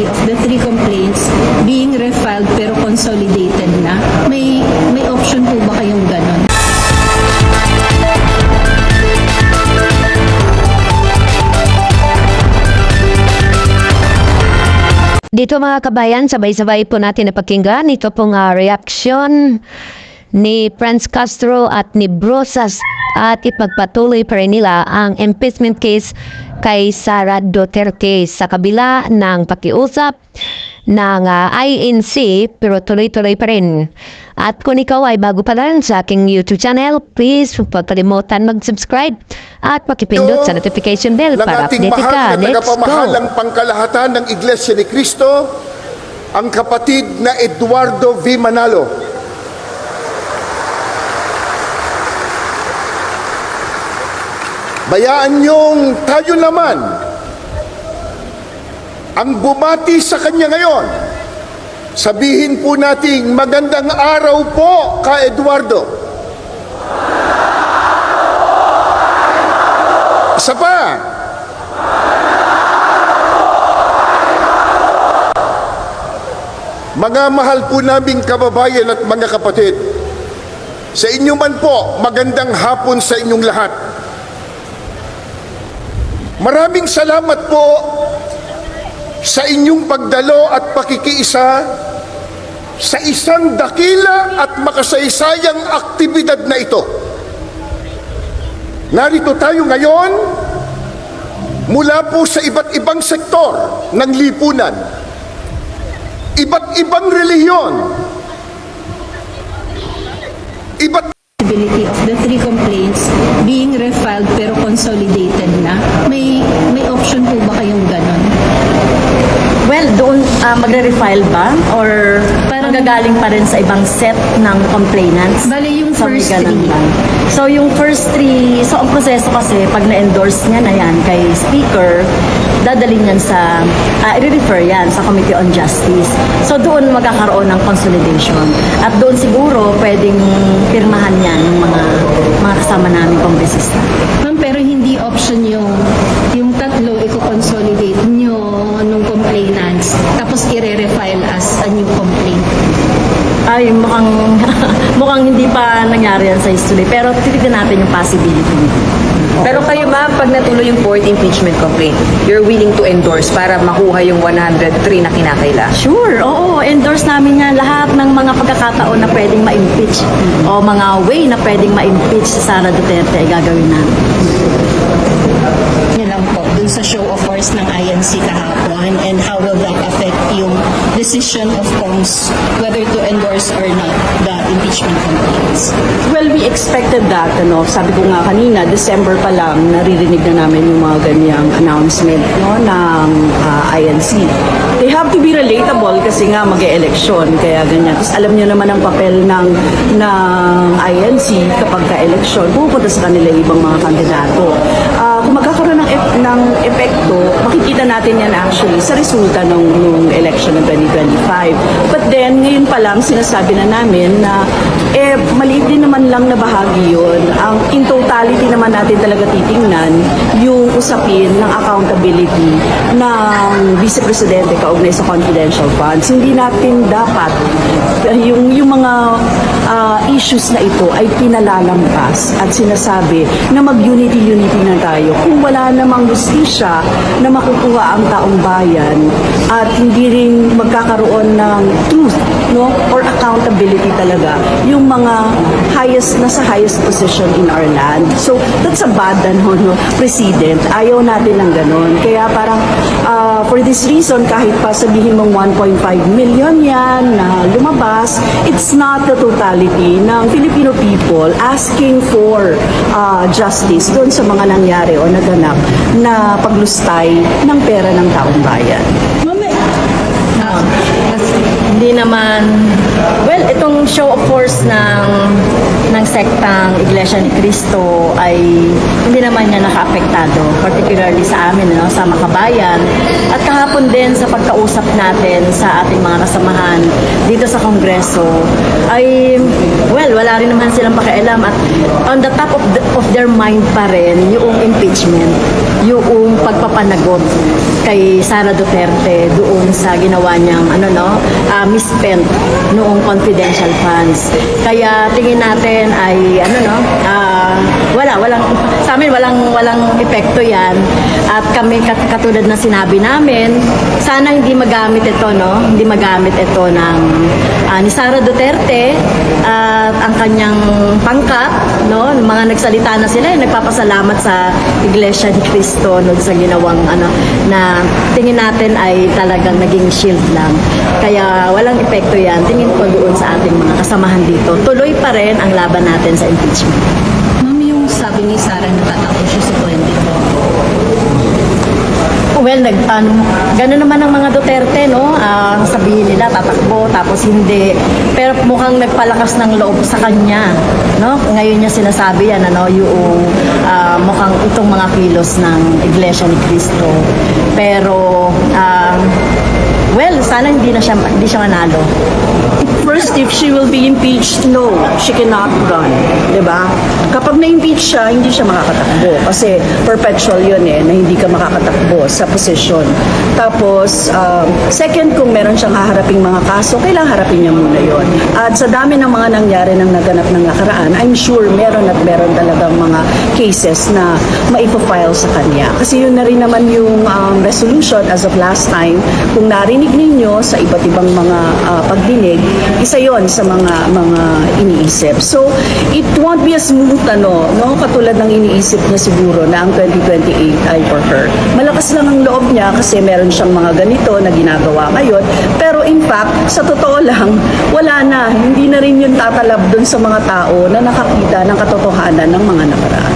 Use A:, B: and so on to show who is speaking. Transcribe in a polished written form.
A: of the three complaints being refiled pero consolidated na? May option po ba kayong ganon?
B: Dito mga kabayan, sabay-sabay po natin napakinggan ito pong reaksyon ni Franz Castro at ni Brosas at ipagpatuloy pa rin nila ang impeachment case kay Sara Duterte sa kabila ng pakiusap ng INC pero tuloy-tuloy pa rin. At kung ikaw ay bago pa lang sa aking YouTube channel, please huwag kalimutan mag-subscribe at pakipindot sa notification bell para update ka. Let's go!
C: Tagapamahalang pangkalahatan ng Iglesia ni Cristo, ang kapatid na Eduardo V. Manalo. Bayaan niyong tayo naman ang bumati sa kanya ngayon. Sabihin po nating magandang araw po ka Eduardo. Isa pa. Mga mahal po naming kababayan at mga kapatid, sa inyo man po, magandang hapon sa inyong lahat. Maraming salamat po sa inyong pagdalo at pakikiisa sa isang dakila at makasaysayang aktibidad na ito. Narito tayo ngayon mula po sa iba't ibang sektor ng lipunan, iba't ibang relihiyon,
A: Possibility of the three complaints being refiled pero consolidated na. May option po ba kayong ganon?
D: Well, doon magre-refile ba? Or
A: Parang-
D: magagaling pa rin sa ibang set ng complainants?
A: Bale, yung
D: So, may
A: first
D: ganun
A: three.
D: ba? So, yung first three, so ang proseso kasi, pag na-endorse niya na yan kay Speaker, dadalhin yan sa, i-refer yan sa Committee on Justice. So, doon magkakaroon ng consolidation. At doon siguro, pwedeng pirmahan yan ng mga kasama namin kongresista.
A: Ma'am, pero hindi option yung tatlo i-consolidate nyo nung complainants tapos i-refile as a new complaint.
D: Ay, mukhang hindi pa nangyari yan sa history. Pero titignan natin yung possibility.
E: Pero kayo ma'am, pag natuloy yung fourth impeachment complaint, you're willing to endorse para makuha yung 103 na kinakaila?
D: Sure, oo. Endorse namin yan lahat ng mga pagkakataon na pwedeng ma-impeach o mga way na pwedeng ma-impeach si Sara Duterte ay gagawin namin.
A: Yun lang po, dun sa show of force ng INC kahapon, and how will that affect yung decision of Congress whether to endorse or not the impeachment complaints?
D: Well, we expected that, sabi ko nga kanina, December pa lang, naririnig na namin yung mga ganyang announcement ng INC. They have to be relatable kasi nga mag-e-election, kaya ganyan. Tapos alam niyo naman ang papel ng INC kapag ka-election, pupunta sa kanila yung ibang mga kandidato. Kung magkakaroon ng epekto, makikita natin yan actually sa resulta ng election ng 2025. But then, ngayon pa lang, sinasabi na namin na maliit din naman lang na bahagi yun. In totality naman natin talaga titingnan yung usapin ng accountability ng Vice Presidente kaugnay sa confidential funds. Hindi natin dapat yung mga issues na ito ay pinalalampas at sinasabi na mag-unity na tayo kung wala namang justisya na makukuha ang taong bayan at hindi rin magkakaroon ng truth or accountability talaga yung mga nasa highest position in our land. So that's a bad precedent. Ayaw natin ng ganon. Kaya parang for this reason, kahit pa sabihin mong 1.5 million yan na lumabas, it's not the totality ng Filipino people asking for justice doon sa mga nangyari o naganap na paglustay ng pera ng taong bayan. Hindi naman, well, itong show of force ng sektang Iglesia ni Cristo ay hindi naman niya nakaapektado, particularly sa amin, sa Makabayan. At kahapon din sa pagkausap natin sa ating mga kasamahan dito sa Kongreso, ay, well, wala rin naman silang pakialam at on the top of their mind pa rin yung impeachment. yung pagpapanagot kay Sara Duterte doon sa ginawa niyang misspent noong confidential funds. Kaya tingin natin ay walang sa amin walang epekto 'yan. At kami katulad na sinabi namin, sana hindi magamit ito ng ni Sara Duterte at ang kanyang pangkat, mga nagsalita na sila, nagpapasalamat sa Iglesia ni Cristo sa ginawang na tingin natin ay talagang naging shield lang. Kaya walang epekto 'yan. Tingin ko doon sa ating mga kasamahan dito. Tuloy pa rin ang laban natin sa impeachment.
A: Ma'am, yung sabi ni Sara na tatakbo siya sa 24.
D: Well, gano'n naman ang mga Duterte, sabihin nila tatakbo, tapos hindi. Pero mukhang nagpalakas ng loob sa kanya, Ngayon niya sinasabi yan, yung mukhang itong mga kilos ng Iglesia ni Cristo. Pero, sana hindi siya manalo.
F: First, if she will be impeached, no, she cannot run. Diba? Kapag na-impeach siya, hindi siya makakatakbo. Kasi perpetual yun na hindi ka makakatakbo sa posisyon. Tapos, second, kung meron siyang haharaping mga kaso, kailangan harapin niya muna yun. At sa dami ng mga nangyari ng naganap ng nakaraan, I'm sure meron talagang mga cases na maipafile sa kanya. Kasi yun na rin naman yung resolution as of last time. Kung narinig ninyo sa iba't ibang mga pagdinig, isa yon sa mga iniisip. So, it won't be a smooth katulad ng iniisip niya siguro na ang 2028 ay for her. Malakas lang ang loob niya kasi meron siyang mga ganito na ginagawa ngayon. Pero in fact, sa totoo lang, wala na. Hindi na rin yun tatalab dun sa mga tao na nakakita ng katotohanan ng mga nakaraan.